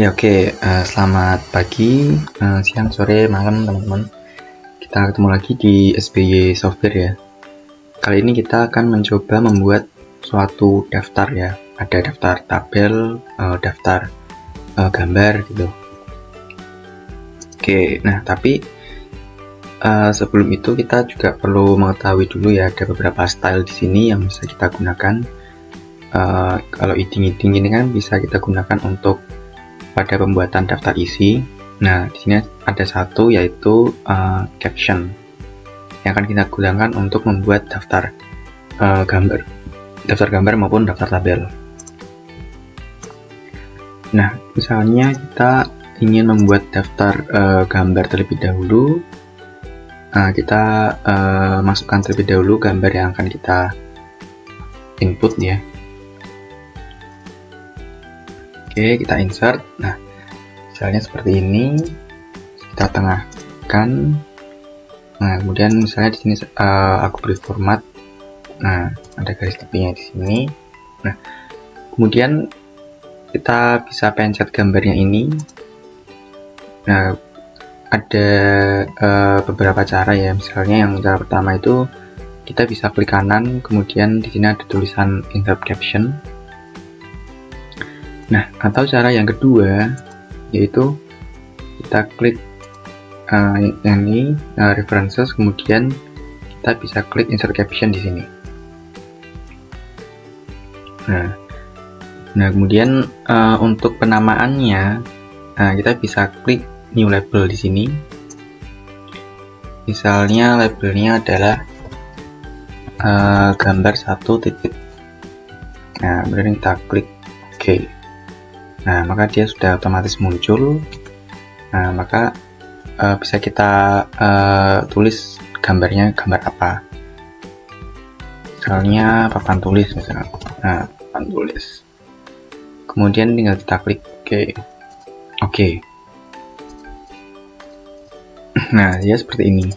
Ya oke, selamat pagi, siang, sore, malam teman-teman. Kita ketemu lagi di SBY Software ya. Kali ini kita akan mencoba membuat suatu daftar ya. Ada daftar tabel, daftar gambar gitu. Oke, nah tapi sebelum itu kita juga perlu mengetahui dulu ya, ada beberapa style di sini yang bisa kita gunakan. Kalau heading ini kan bisa kita gunakan untuk pada pembuatan daftar isi. Nah, di sini ada satu yaitu caption yang akan kita gunakan untuk membuat daftar gambar maupun daftar tabel. Nah, misalnya kita ingin membuat daftar gambar terlebih dahulu. Kita masukkan terlebih dahulu gambar yang akan kita input ya. Oke, kita insert. Nah, misalnya seperti ini, kita tengahkan. Nah, kemudian misalnya di sini aku beri format. Nah, ada garis tepinya di sini. Nah, kemudian kita bisa pencet gambarnya ini. Nah, ada beberapa cara ya. Misalnya yang cara pertama itu kita bisa klik kanan, kemudian di sini ada tulisan insert caption. Nah, atau cara yang kedua yaitu kita klik yang ini references, kemudian kita bisa klik insert caption di sini. Nah kemudian untuk penamaannya kita bisa klik new label di sini. Misalnya labelnya adalah gambar 1. Nah, kemudian kita klik OK. Nah, maka dia sudah otomatis muncul. Nah, maka bisa kita tulis gambarnya gambar apa. Misalnya papan tulis misalnya. Nah, papan tulis. Kemudian tinggal kita klik OK. Nah, dia seperti ini.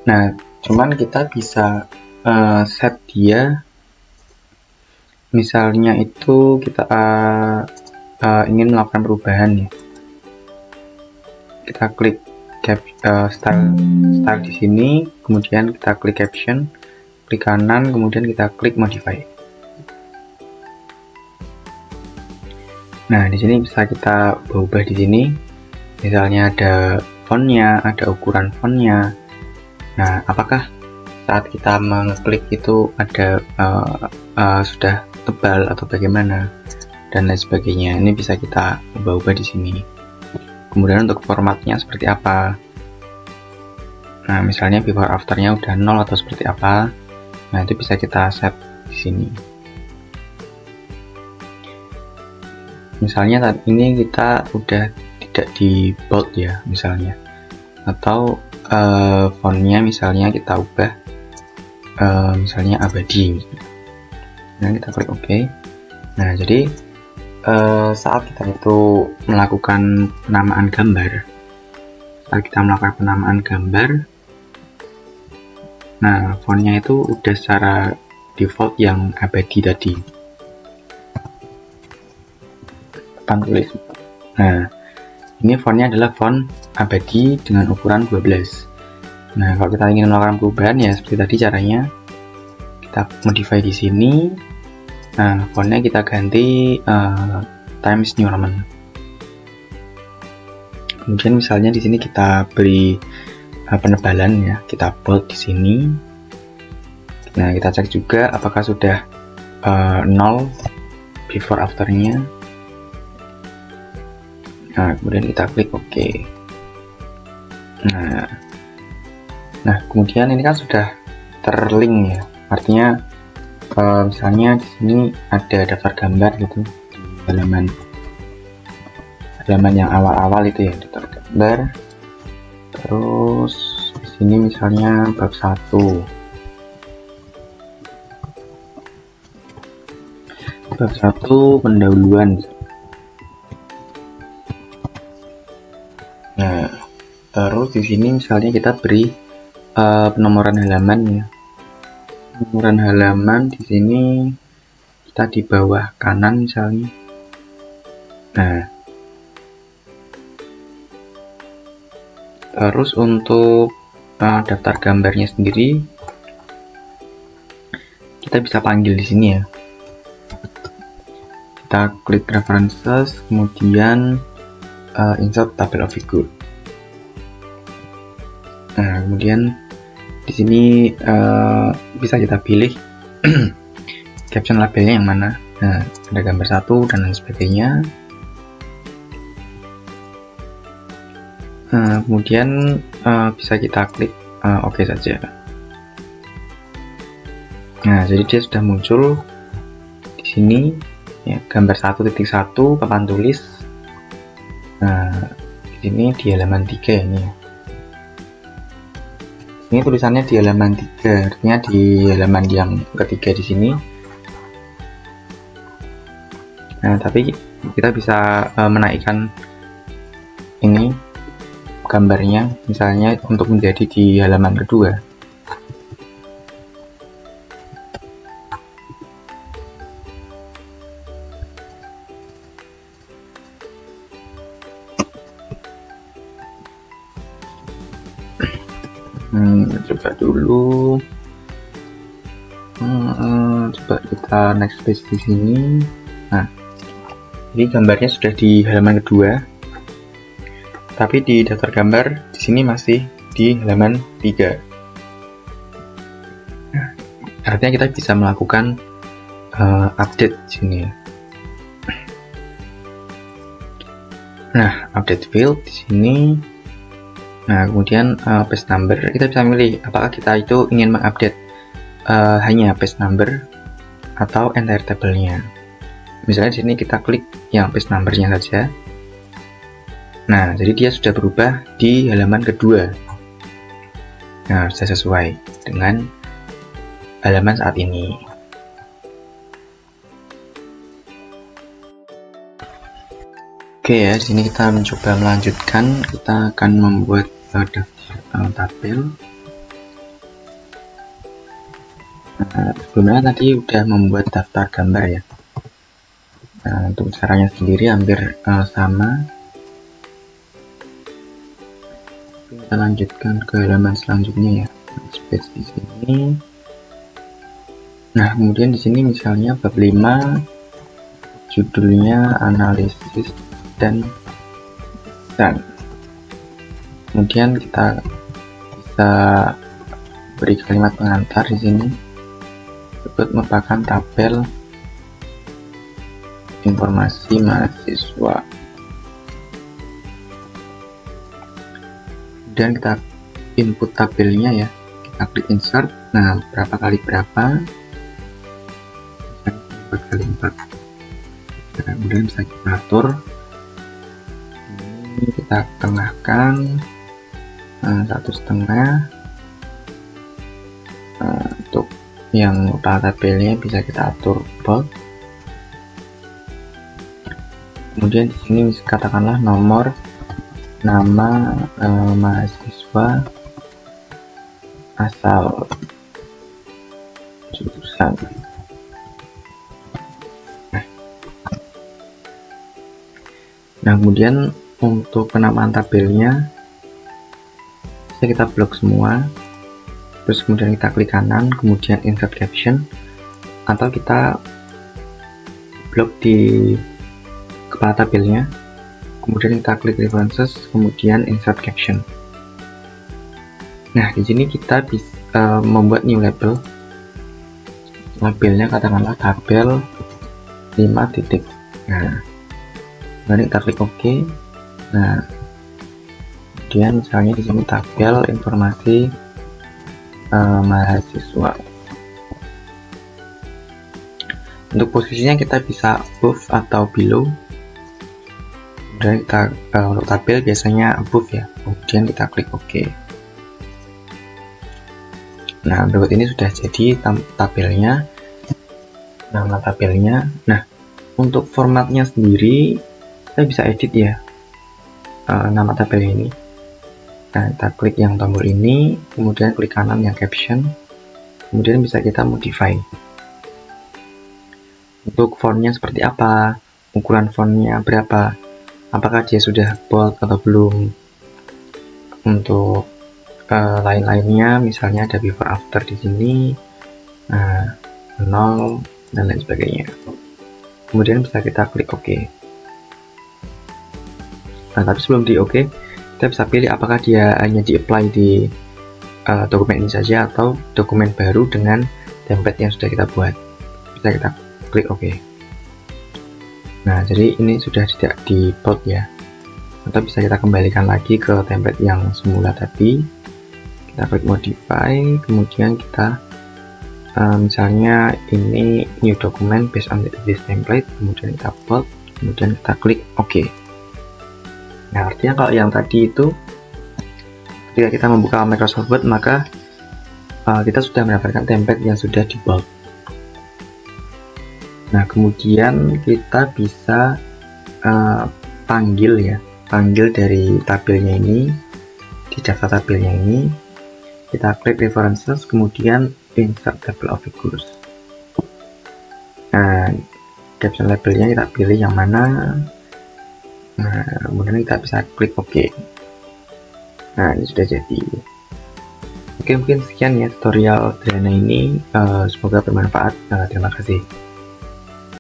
Nah, cuman kita bisa set dia. Misalnya itu kita ingin melakukan perubahan ya, kita klik style di sini, kemudian kita klik caption, klik kanan, kemudian kita klik modify. Nah, di sini bisa kita ubah di sini. Misalnya ada fontnya, ada ukuran fontnya. Nah, apakah saat kita mengklik itu ada sudah tebal atau bagaimana dan lain sebagainya. Ini bisa kita ubah-ubah di sini. Kemudian untuk formatnya seperti apa. Nah, misalnya before afternya udah 0 atau seperti apa. Nah, itu bisa kita set di sini. Misalnya saat ini kita udah tidak di bold ya, misalnya. Atau fontnya misalnya kita ubah misalnya abadi. Nah, kita klik OK. Nah, jadi saat kita itu melakukan penamaan gambar, nah fontnya itu udah secara default yang abadi tadi, papan tulis. Nah, ini fontnya adalah font abadi dengan ukuran 12. Nah, kalau kita ingin melakukan perubahan ya seperti tadi caranya, kita modify di sini. Nah, fontnya kita ganti Times New Roman. Kemudian misalnya di sini kita beri penebalan ya, kita bold di sini. Nah, kita cek juga apakah sudah 0 before afternya. Nah, kemudian kita klik OK. Nah, kemudian ini kan sudah terlink ya. Artinya misalnya di sini ada daftar gambar gitu, halaman yang awal-awal itu ya, daftar gambar. Terus di sini misalnya bab 1. Bab 1 pendahuluan. Nah, terus di sini misalnya kita beri penomoran halaman ya. Penomoran halaman di sini kita di bawah kanan misalnya. Nah, terus untuk daftar gambarnya sendiri kita bisa panggil di sini ya. Kita klik references, kemudian insert table of figure. Nah, kemudian di sini bisa kita pilih caption labelnya yang mana. Nah, ada gambar 1 dan lain sebagainya. Nah, kemudian bisa kita klik OK saja. Nah, jadi dia sudah muncul di sini ya, gambar 1.1 papan tulis. Nah, di sini di halaman 3 ini. Ini tulisannya di halaman 3, artinya di halaman yang ketiga di sini. Nah, tapi kita bisa menaikkan ini gambarnya, misalnya untuk menjadi di halaman kedua. Coba dulu. Coba kita next page di sini. Nah, jadi gambarnya sudah di halaman kedua, tapi di daftar gambar di sini masih di halaman 3. Nah, artinya kita bisa melakukan update di sini. Nah, update field di sini. Nah, kemudian page number, kita bisa milih apakah kita itu ingin mengupdate hanya page number atau entire table-nya. Misalnya di sini kita klik yang page number-nya saja. Nah, jadi dia sudah berubah di halaman kedua. Nah, sudah sesuai dengan halaman saat ini. Oke ya, di sini kita mencoba melanjutkan. Kita akan membuat daftar tabel. Nah, sebelumnya tadi udah membuat daftar gambar ya. Nah, untuk caranya sendiri hampir sama. Kita lanjutkan ke halaman selanjutnya ya, space di sini. Nah, kemudian di sini misalnya bab 5, judulnya analisis dan desain. Kemudian kita bisa beri kalimat pengantar di sini. Berikut merupakan tabel informasi mahasiswa. Kemudian kita input tabelnya ya. Kita klik insert. Nah, berapa kali berapa? 4 kali 4. Nah, kemudian bisa kita atur. Ini kita tengahkan 1,5. Untuk yang utama tabelnya bisa kita atur bold. Kemudian di sini katakanlah nomor, nama mahasiswa, asal, jurusan. Nah, kemudian untuk penamaan tabelnya bisa kita blok semua, terus kemudian kita klik kanan, kemudian insert caption, atau kita blok di kepala tabelnya, kemudian kita klik references, kemudian insert caption. Nah, di sini kita bisa membuat new label. Labelnya katakanlah tabel 5 titik. Nah, kemudian kita klik OK. Nah, kemudian misalnya di sini tabel informasi mahasiswa. Untuk posisinya kita bisa above atau below. Kemudian kita untuk tabel biasanya above ya. Kemudian kita klik OK. Nah, berikut ini sudah jadi tabelnya, nama tabelnya. Nah, untuk formatnya sendiri kita bisa edit ya nama tabel ini. Nah, kita klik yang tombol ini, kemudian klik kanan yang caption, kemudian bisa kita modify. Untuk fontnya seperti apa, ukuran fontnya berapa, apakah dia sudah bold atau belum. Untuk lain-lainnya misalnya ada before after di sini, 0 dan lain sebagainya. Kemudian bisa kita klik OK. Nah, tapi sebelum di OK, kita bisa pilih apakah dia hanya di apply di dokumen ini saja atau dokumen baru dengan template yang sudah kita buat. Bisa kita klik OK. Nah, jadi ini sudah tidak di bold ya, atau bisa kita kembalikan lagi ke template yang semula tadi. Kita klik modify, kemudian kita misalnya ini new document based on this template, kemudian kita bold, kemudian kita klik OK. Nah, artinya kalau yang tadi itu ketika kita membuka Microsoft Word, maka kita sudah mendapatkan template yang sudah di bold. Nah, kemudian kita bisa panggil dari tabelnya ini, di daftar tabelnya ini kita klik references, kemudian insert table of figures. Nah, caption labelnya kita pilih yang mana. Nah, kemudian kita bisa klik OK. Nah, ini sudah jadi. Oke, mungkin sekian ya tutorial sederhana ini. Semoga bermanfaat. Terima kasih.